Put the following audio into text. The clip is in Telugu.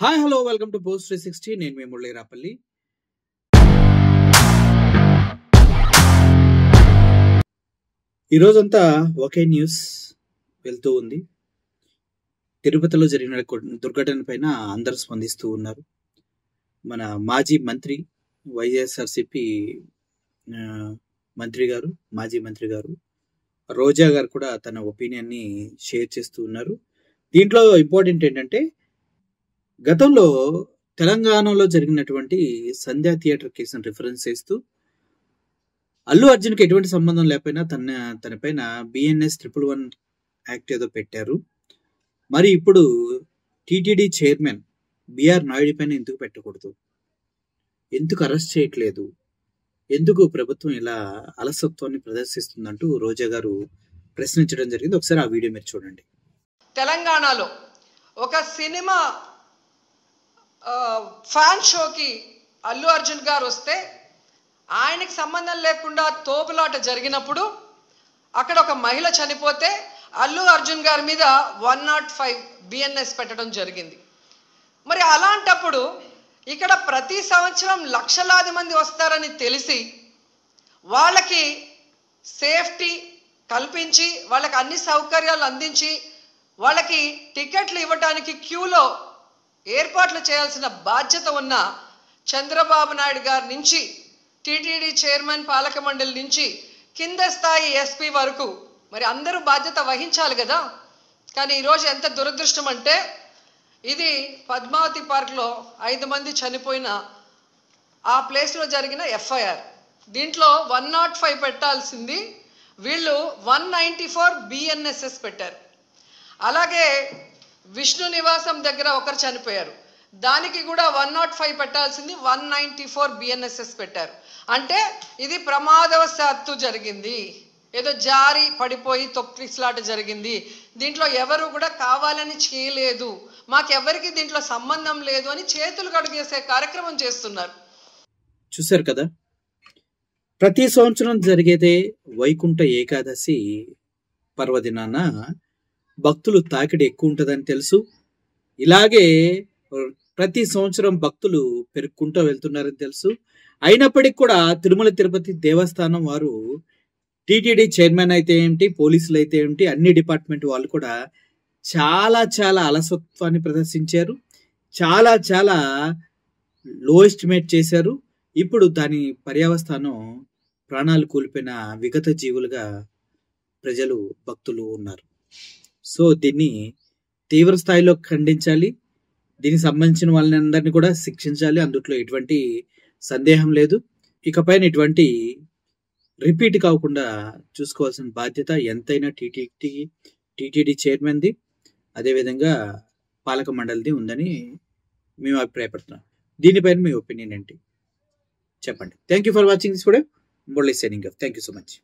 Hi hello welcome to post 360. నేను మీ మురళీ రాపల్లి. ఈరోజంతా ఒకే న్యూస్ వెళ్తూ ఉంది. తిరుపతిలో జరిగిన దుర్ఘటన పైన అందరూ స్పందిస్తూ ఉన్నారు. మన మాజీ మంత్రి వైఎస్ఆర్సిపి మాజీ మంత్రి గారు రోజా గారు కూడా తన ఒపీనియన్ని షేర్ చేస్తూ ఉన్నారు. దీంట్లో ఇంపార్టెంట్ ఏంటంటే, గతంలో తెలంగాణలో జరిగినటువంటి సంధ్యా థియేటర్ కేసును రిఫరెన్స్ చేస్తూ అల్లు అర్జున్కి ఎటువంటి సంబంధం లేకపోయినా తనపైన బిఎన్ఎస్ 111 యాక్ట్ ఏదో పెట్టారు. మరి ఇప్పుడు టీటీడీ చైర్మన్ బిఆర్ నాయుడు పైన ఎందుకు పెట్టకూడదు? ఎందుకు అరెస్ట్ చేయట్లేదు? ఎందుకు ప్రభుత్వం ఇలా అలసత్వాన్ని ప్రదర్శిస్తుందంటూ రోజా గారు ప్రశ్నించడం జరిగింది. ఒకసారి ఆ వీడియో మీరు చూడండి. తెలంగాణలో ఒక సినిమా ఫ్యాన్ షోకి అల్లు అర్జున్ గారు వస్తే ఆయనకి సంబంధం లేకుండా తోపులాట జరిగినప్పుడు అక్కడ ఒక మహిళ చనిపోతే అల్లు అర్జున్ గారి మీద 105 బిఎన్ఎస్ పెట్టడం జరిగింది. మరి అలాంటప్పుడు ఇక్కడ ప్రతి సంవత్సరం లక్షలాది మంది వస్తారని తెలిసి వాళ్ళకి సేఫ్టీ కల్పించి వాళ్ళకి అన్ని సౌకర్యాలు అందించి వాళ్ళకి టికెట్లు ఇవ్వడానికి క్యూలో ఏర్పాట్లు చేయాల్సిన బాధ్యత ఉన్న చంద్రబాబు నాయుడు గారి నుంచి, టీటీడీ చైర్మన్ పాలక మండలి నుంచి కింద స్థాయి ఎస్పీ వరకు మరి అందరూ బాధ్యత వహించాలి కదా. కానీ ఈరోజు ఎంత దురదృష్టం అంటే, ఇది పద్మావతి పార్క్లో 5 మంది చనిపోయిన ఆ ప్లేస్లో జరిగిన ఎఫ్ఐఆర్. దీంట్లో 105 పెట్టాల్సింది వీళ్ళు 194 బిఎన్ఎస్ఎస్ పెట్టారు. అలాగే విష్ణు నివాసం దగ్గర ఒకరు చనిపోయారు, దానికి కూడా 105 పెట్టాల్సింది 194 బిఎన్ఎస్ఎస్ పెట్టారు. అంటే ఇది ప్రమాదవశాత్తు జరిగింది, ఏదో జారి పడిపోయి తొక్కిసలాట జరిగింది, దీంట్లో ఎవరు కూడా కావాలని చేయలేదు, మాకెవరికి దీంట్లో సంబంధం లేదు అని చేతులు కడుగేసే కార్యక్రమం చేస్తున్నారు. చూశారు కదా, ప్రతి సంవత్సరం జరిగేదే వైకుంఠ ఏకాదశి పర్వదినాన భక్తులు తాకిడి ఎక్కువ ఉంటుందని తెలుసు. ఇలాగే ప్రతి సంవత్సరం భక్తులు పెరుక్కుంటూ వెళ్తున్నారని తెలుసు. అయినప్పటికీ కూడా తిరుమల తిరుపతి దేవస్థానం వారు, టీటీడీ చైర్మన్ అయితే ఏమిటి, పోలీసులు అయితే ఏమిటి, అన్ని డిపార్ట్మెంట్ వాళ్ళు కూడా చాలా అలసత్వాన్ని ప్రదర్శించారు. చాలా లో ఎస్టిమేట్ చేశారు. ఇప్పుడు దాని పర్యవస్థానం ప్రాణాలు కోల్పోయిన విగత జీవులుగా ప్రజలు, భక్తులు ఉన్నారు. సో దీన్ని తీవ్ర స్థాయిలో ఖండించాలి. దీనికి సంబంధించిన వాళ్ళందరినీ కూడా శిక్షించాలి. అందుట్లో ఎటువంటి సందేహం లేదు. ఇకపైన ఇటువంటి రిపీట్ కాకుండా చూసుకోవాల్సిన బాధ్యత ఎంతైనా టీటీడీ చైర్మన్ది, అదేవిధంగా పాలక మండలిది ఉందని మేము అభిప్రాయపడుతున్నాం. దీనిపైన మీ ఒపీనియన్ ఏంటి చెప్పండి. Thank you for watching this video. Murali signing off. Thank you so much.